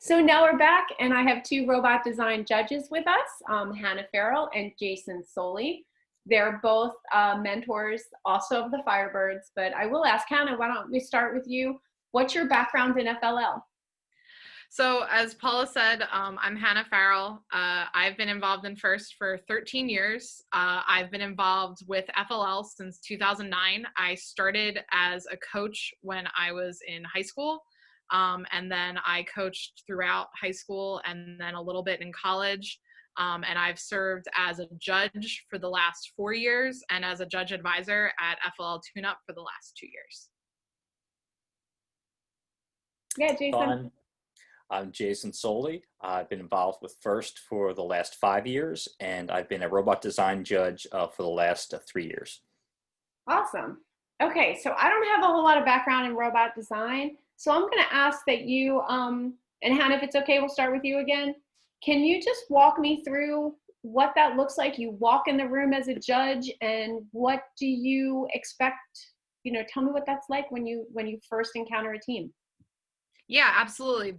So now we're back, and I have two robot design judges with us, Hannah Farrell and Jason Soley. They're both mentors also of the Firebirds, but I will ask Hannah, why don't we start with you? What's your background in FLL? So as Paula said, I'm Hannah Farrell. I've been involved in FIRST for 13 years. I've been involved with FLL since 2009. I started as a coach when I was in high school, and then I coached throughout high school and then a little bit in college. And I've served as a judge for the last 4 years and as a judge advisor at FLL TuneUp for the last 2 years. Yeah, Jason. I'm Jason Soley. I've been involved with FIRST for the last 5 years, and I've been a robot design judge for the last 3 years. Awesome. Okay, so I don't have a whole lot of background in robot design, so I'm going to ask that you, and Hannah, if it's okay, we'll start with you again. Can you just walk me through what that looks like? You walk in the room as a judge, and what do you expect? You know, tell me what that's like when you first encounter a team. Yeah, absolutely.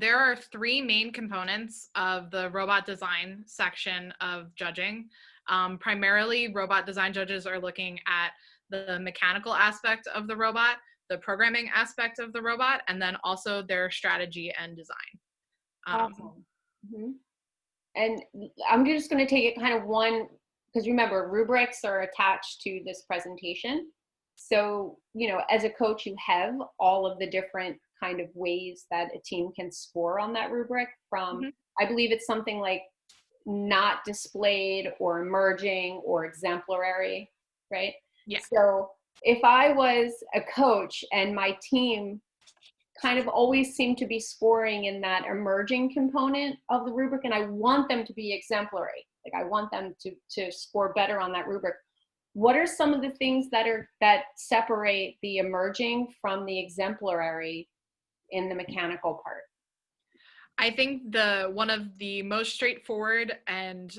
There are 3 main components of the robot design section of judging. Primarily, robot design judges are looking at the mechanical aspect of the robot, the programming aspect of the robot, and then also their strategy and design. Awesome. And I'm just going to take it kind of one, because remember, rubrics are attached to this presentation. So, you know, as a coach, you have all of the different kind of ways that a team can score on that rubric from, I believe it's something like not displayed or emerging or exemplary, right? Yeah. So if I was a coach and my team kind of always seemed to be scoring in that emerging component of the rubric, and I want them to be exemplary, like I want them to score better on that rubric, what are some of the things that separate the emerging from the exemplary in the mechanical part? I think one of the most straightforward and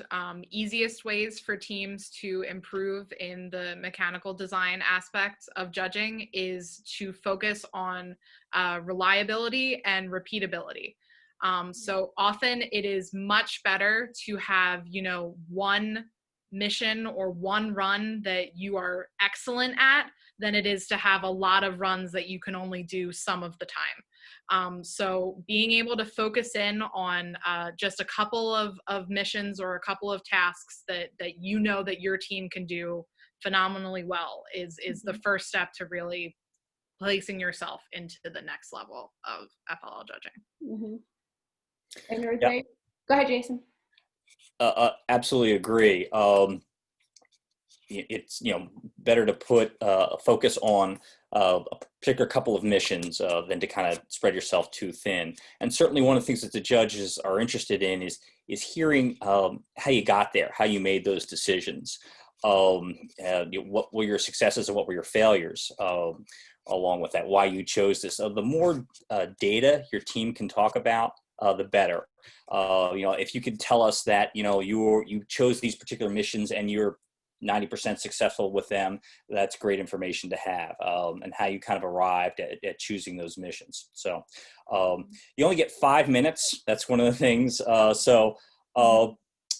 easiest ways for teams to improve in the mechanical design aspects of judging is to focus on reliability and repeatability. So often it is much better to have, you know, one mission or one run that you are excellent at than it is to have a lot of runs that you can only do some of the time. So being able to focus in on just a couple of missions or a couple of tasks that you know that your team can do phenomenally well is the first step to really placing yourself into the next level of FLL judging. And go ahead, Jason. Absolutely agree. It's, you know, better to put a focus on a particular couple of missions than to kind of spread yourself too thin. And certainly one of the things that the judges are interested in is hearing how you got there, how you made those decisions, what were your successes and what were your failures, along with that, why you chose this. The more data your team can talk about, the better. You know, if you could tell us that, you know, you chose these particular missions and you're 90% successful with them, that's great information to have, and how you kind of arrived at choosing those missions. So you only get 5 minutes. That's one of the things.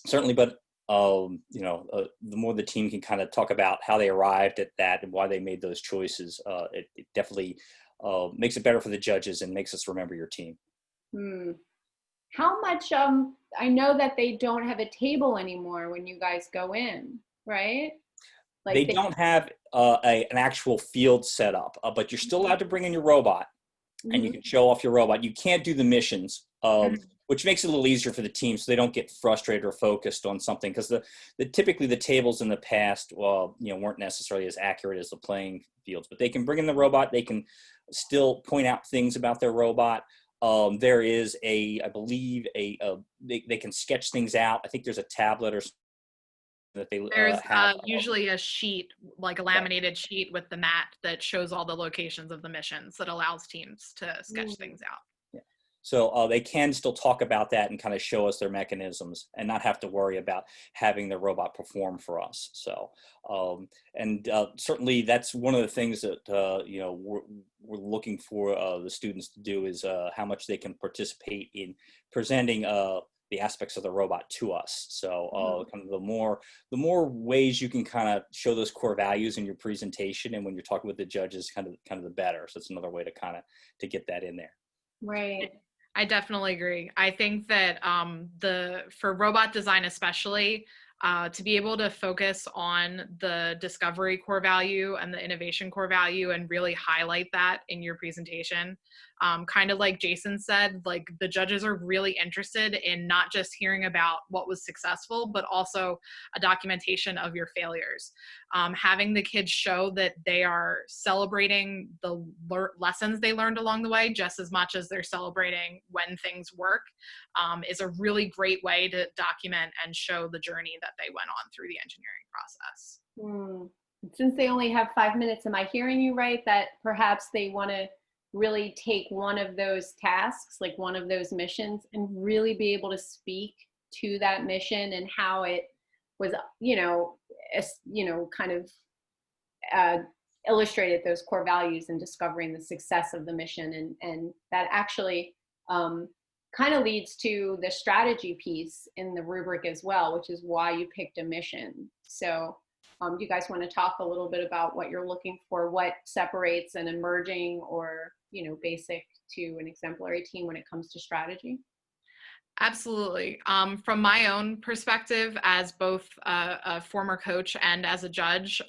Certainly, but you know, the more the team can kind of talk about how they arrived at that and why they made those choices, it definitely makes it better for the judges and makes us remember your team. How much, I know that they don't have a table anymore when you guys go in, right? Like they don't have an actual field set up, but you're still allowed to bring in your robot and you can show off your robot. You can't do the missions, which makes it a little easier for the team so they don't get frustrated or focused on something, because typically the tables in the past, well, you know, weren't necessarily as accurate as the playing fields, but they can bring in the robot. They can still point out things about their robot. There is I believe they can sketch things out. I think there's a tablet or something that there's have. Usually a sheet, like a laminated sheet with the map that shows all the locations of the missions that allows teams to sketch things out. Yeah. So they can still talk about that and kind of show us their mechanisms and not have to worry about having the robot perform for us. So, certainly that's one of the things that, we're looking for the students to do is how much they can participate in presenting the aspects of the robot to us. So kind of the more ways you can kind of show those core values in your presentation and when you're talking with the judges, kind of the better. So it's another way to kind of to get that in there. Right. I definitely agree. I think that for robot design especially, to be able to focus on the discovery core value and the innovation core value and really highlight that in your presentation. Kind of like Jason said, like the judges are really interested in not just hearing about what was successful, but also a documentation of your failures. Having the kids show that they are celebrating the lessons they learned along the way just as much as they're celebrating when things work is a really great way to document and show the journey that they went on through the engineering process. Since they only have 5 minutes, am I hearing you right that perhaps they want to really take one of those tasks, like one of those missions, and really be able to speak to that mission and how it was, kind of illustrated those core values and discovering the success of the mission. And that actually kind of leads to the strategy piece in the rubric as well, which is why you picked a mission. So do you guys want to talk a little bit about what you're looking for, what separates an emerging or, basic to an exemplary team when it comes to strategy? Absolutely. From my own perspective, as both a former coach and as a judge,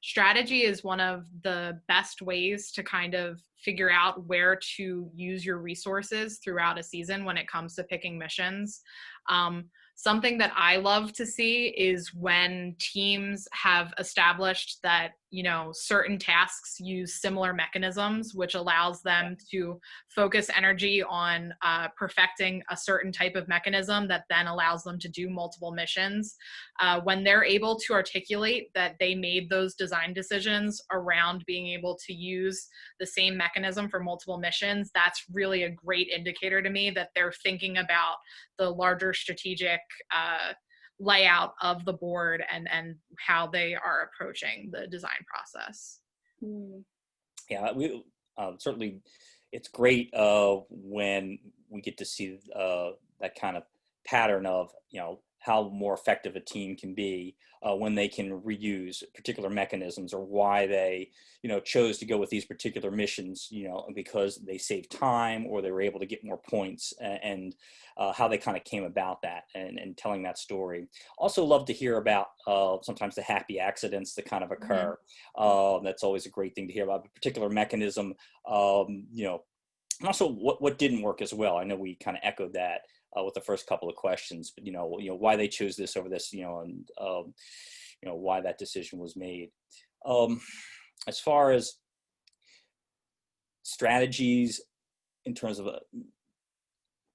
strategy is one of the best ways to kind of figure out where to use your resources throughout a season when it comes to picking missions. Something that I love to see is when teams have established that, certain tasks use similar mechanisms, which allows them to focus energy on perfecting a certain type of mechanism that then allows them to do multiple missions. When they're able to articulate that they made those design decisions around being able to use the same mechanism for multiple missions, that's really a great indicator to me that they're thinking about the larger strategic layout of the board and how they are approaching the design process. Yeah, we certainly, it's great when we get to see that kind of pattern of, how more effective a team can be when they can reuse particular mechanisms or why they, chose to go with these particular missions, because they saved time or they were able to get more points and how they kind of came about that and telling that story. Also love to hear about sometimes the happy accidents that kind of occur. That's always a great thing to hear about a particular mechanism, and also what didn't work as well. I know we kind of echoed that with the first couple of questions, but why they chose this over this, and why that decision was made. As far as strategies in terms of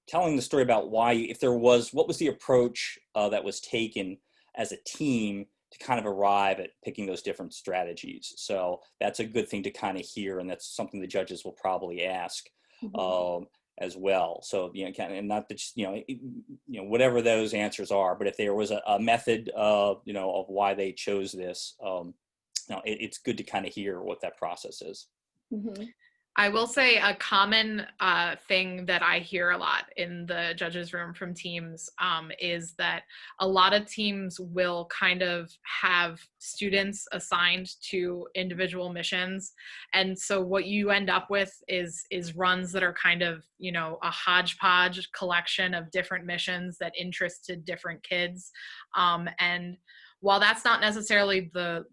telling the story about why, what was the approach that was taken as a team to kind of arrive at picking those different strategies. So that's a good thing to kind of hear, and that's something the judges will probably ask. As well. So, and not that, whatever those answers are, but if there was a method, of why they chose this, it's good to kind of hear what that process is. I will say a common thing that I hear a lot in the judges' room from teams is that a lot of teams will kind of have students assigned to individual missions. And so what you end up with is runs that are kind of, a hodgepodge collection of different missions that interested different kids. And while that's not necessarily the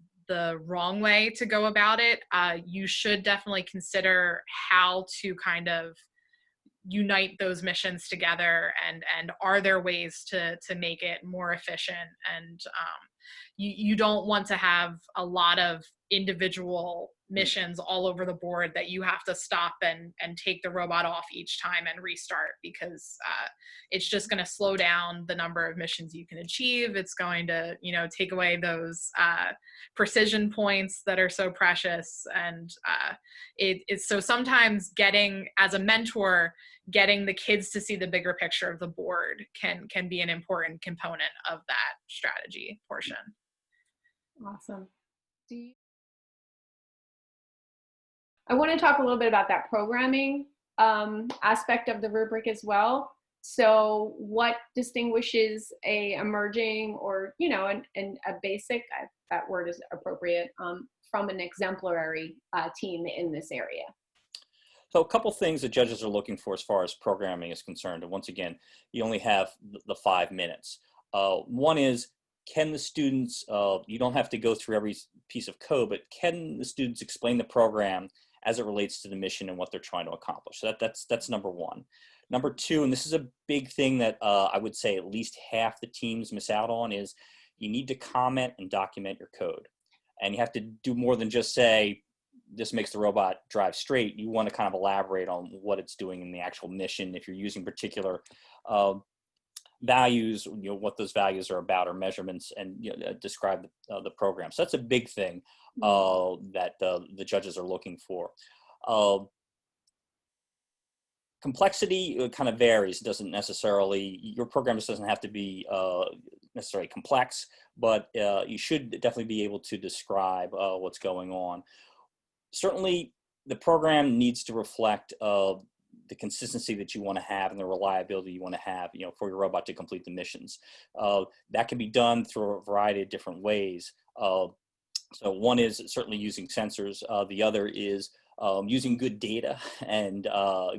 wrong way to go about it, you should definitely consider how to kind of unite those missions together and are there ways to make it more efficient. And you don't want to have a lot of individual missions all over the board that you have to stop and take the robot off each time and restart, because it's just going to slow down the number of missions you can achieve. It's going to, take away those precision points that are so precious. And it's so sometimes as a mentor, getting the kids to see the bigger picture of the board can be an important component of that strategy portion. Awesome. I want to talk a little bit about that programming aspect of the rubric as well. So what distinguishes a emerging or, and a basic, if that word is appropriate, from an exemplary team in this area? So a couple things that judges are looking for as far as programming is concerned. And once again, you only have the 5 minutes. One is, can the students, you don't have to go through every piece of code, but can the students explain the program as it relates to the mission and what they're trying to accomplish? So that's number one. Number two, and this is a big thing that I would say at least half the teams miss out on, is you need to comment and document your code. And you have to do more than just say, this makes the robot drive straight. You want to kind of elaborate on what it's doing in the actual mission. If you're using particular values, what those values are about, or measurements, and describe the program. So that's a big thing that the judges are looking for. Complexity kind of varies. It doesn't necessarily, your program just doesn't have to be necessarily complex, but you should definitely be able to describe what's going on. Certainly, the program needs to reflect the consistency that you want to have and the reliability you want to have, for your robot to complete the missions. That can be done through a variety of different ways. So one is certainly using sensors. The other is using good data and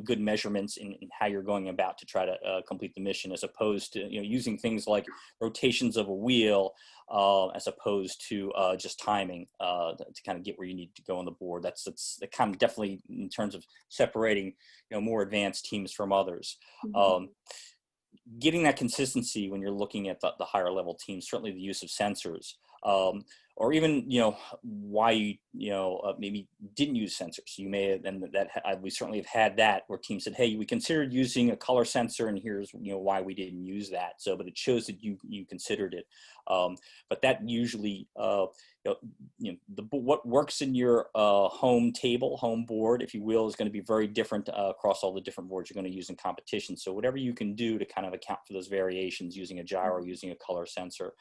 good measurements in how you're going about to try to complete the mission, as opposed to using things like rotations of a wheel, as opposed to just timing to kind of get where you need to go on the board. That's kind of definitely in terms of separating more advanced teams from others. Mm-hmm. Getting that consistency when you're looking at the higher level teams, certainly the use of sensors. Or even, why you, maybe didn't use sensors. You may have, and we certainly have had that where teams said, hey, we considered using a color sensor, and here's, why we didn't use that. So, but it shows that you considered it. But that usually, what works in your home board, if you will, is going to be very different across all the different boards you're going to use in competition. So whatever you can do to kind of account for those variations, using a gyro, using a color sensor,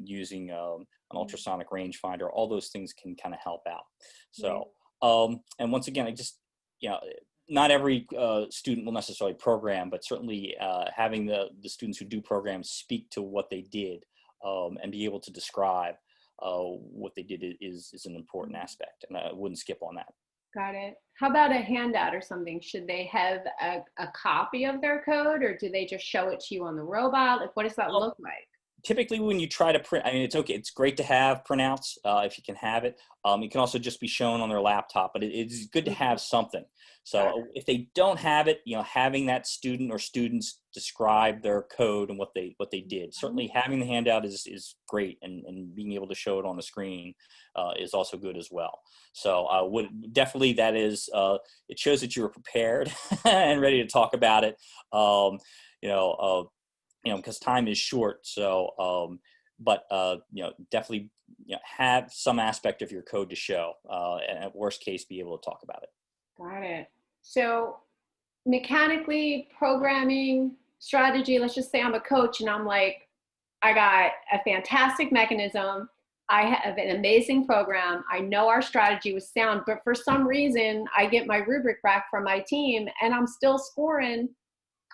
using an ultrasonic rangefinder, all those things can kind of help out. So, and once again, not every student will necessarily program, but certainly having the students who do programs speak to what they did and be able to describe what they did is an important aspect, and I wouldn't skip on that. Got it. How about a handout or something? Should they have a copy of their code, or do they just show it to you on the robot? Like, what does that look like? Typically, when you try to print, it's okay. It's great to have printouts if you can have it. It can also just be shown on their laptop, but it's good to have something. So if they don't have it, having that student or students describe their code and what they did. Certainly, having the handout is great, and being able to show it on the screen is also good as well. So definitely that is it shows that you were prepared and ready to talk about it. Because time is short. So, definitely, have some aspect of your code to show, and at worst case, be able to talk about it. Got it. So mechanically, programming, strategy, let's just say I'm a coach and I'm like, I got a fantastic mechanism. I have an amazing program. I know our strategy was sound, but for some reason I get my rubric back from my team and I'm still scoring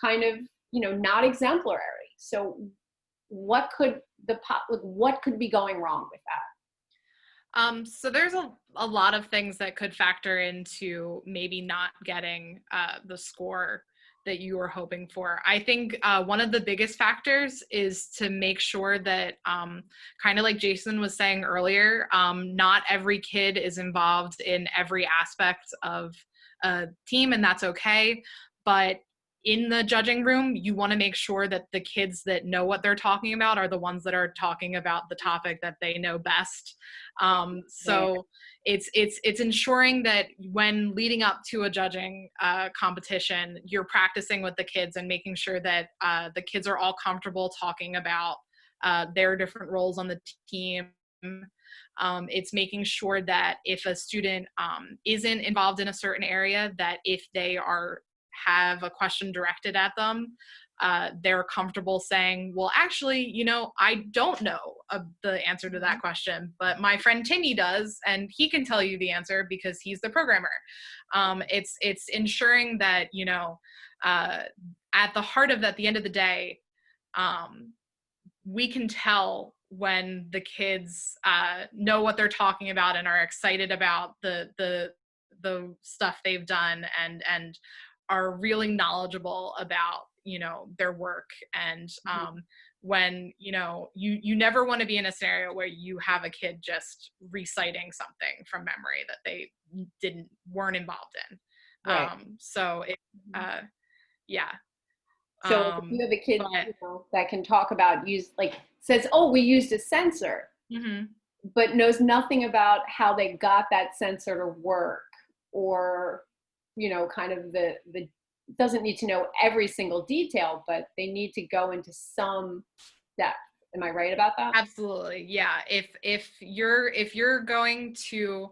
kind of, not exemplary. So what could be going wrong with that? So there's a lot of things that could factor into maybe not getting the score that you were hoping for. I think one of the biggest factors is to make sure that, kind of like Jason was saying earlier, not every kid is involved in every aspect of a team, and that's okay. But in the judging room, you want to make sure that the kids that know what they're talking about are the ones that are talking about the topic that they know best. So it's ensuring that when leading up to a judging competition, you're practicing with the kids and making sure that the kids are all comfortable talking about their different roles on the team. It's making sure that if a student isn't involved in a certain area, that if they have a question directed at them, they're comfortable saying, well, actually, I don't know the answer to that question, but my friend Timmy does, and he can tell you the answer because he's the programmer. It's ensuring that, at the heart of that, at the end of the day, we can tell when the kids know what they're talking about and are excited about the stuff they've done and are really knowledgeable about their work. And when you never want to be in a scenario where you have a kid just reciting something from memory that they weren't involved in. Right. So yeah. So if you have a kid that can talk about says, oh, we used a sensor, but knows nothing about how they got that sensor to work, or kind of the doesn't need to know every single detail, but they need to go into some depth. Am I right about that? Absolutely. Yeah. If you're going to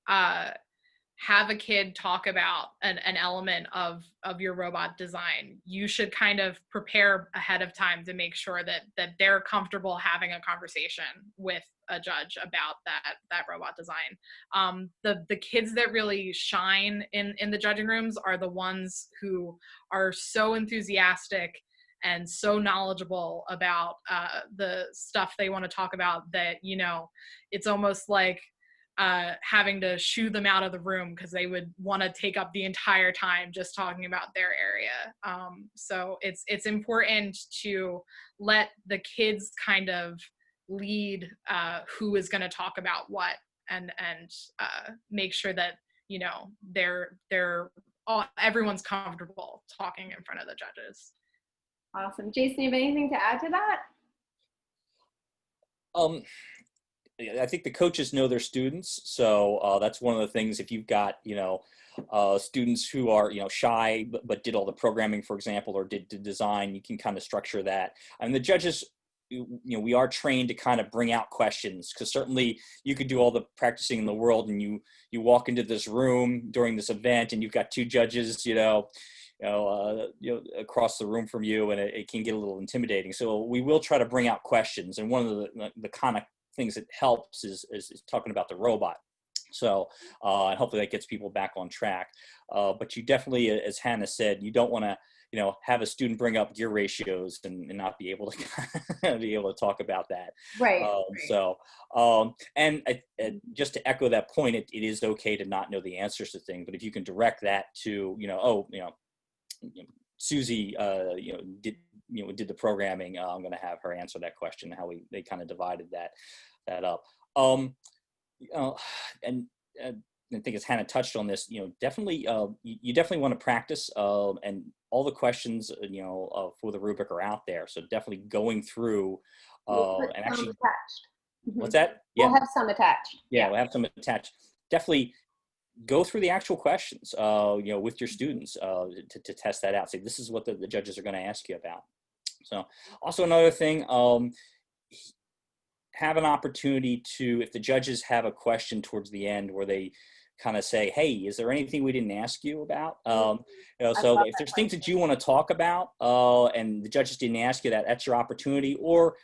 have a kid talk about an element of your robot design, you should kind of prepare ahead of time to make sure that they're comfortable having a conversation with a judge about that robot design. The kids that really shine in the judging rooms are the ones who are so enthusiastic and so knowledgeable about the stuff they want to talk about that, it's almost like having to shoo them out of the room because they would want to take up the entire time just talking about their area. So it's important to let the kids kind of lead who is going to talk about what, and make sure that everyone's comfortable talking in front of the judges. Awesome. Jason, you have anything to add to that? I think the coaches know their students, so that's one of the things. If you've got students who are shy but did all the programming, for example, or did design, you can kind of structure that. And the judges, we are trained to kind of bring out questions, because certainly you could do all the practicing in the world, and you walk into this room during this event, and you've got two judges, across the room from you, and it can get a little intimidating. So we will try to bring out questions, and one of the kind of things that helps is talking about the robot. So and hopefully that gets people back on track. But you definitely, as Hannah said, you don't want to have a student bring up gear ratios and not be able to be able to talk about that. Right. So and just to echo that point, it is okay to not know the answers to things, but if you can direct that to Susie did the programming, I'm going to have her answer that question, how they kind of divided that up. And I think as Hannah touched on this, definitely you definitely want to practice, and all the questions for the rubric are out there, so definitely going through and actually attached. What's that? Yeah, we'll have some attached. Yeah, we'll have some attached. Definitely go through the actual questions with your students to test that out. Say, this is what the judges are going to ask you about. So also another thing, have an opportunity to, if the judges have a question towards the end where they kind of say, hey, is there anything we didn't ask you about? So if there's things that you want to talk about and the judges didn't ask you that's your opportunity. Or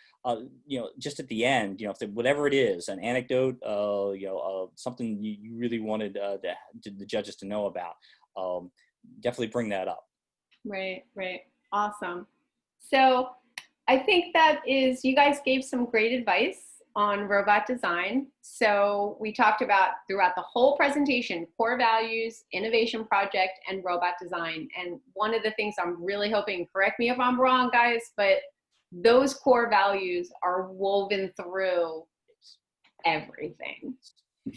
just at the end, whatever it is, an anecdote, something you really wanted the judges to know about, definitely bring that up. Right. Awesome. So I think you guys gave some great advice on robot design. So we talked about throughout the whole presentation, core values, innovation project, and robot design. And one of the things I'm really hoping, correct me if I'm wrong, guys, but those core values are woven through everything,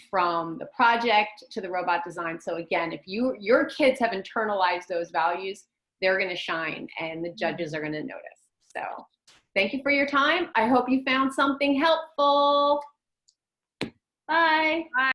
from the project to the robot design. So again, if your kids have internalized those values, they're going to shine and the judges are going to notice. So thank you for your time. I hope you found something helpful. Bye. Bye.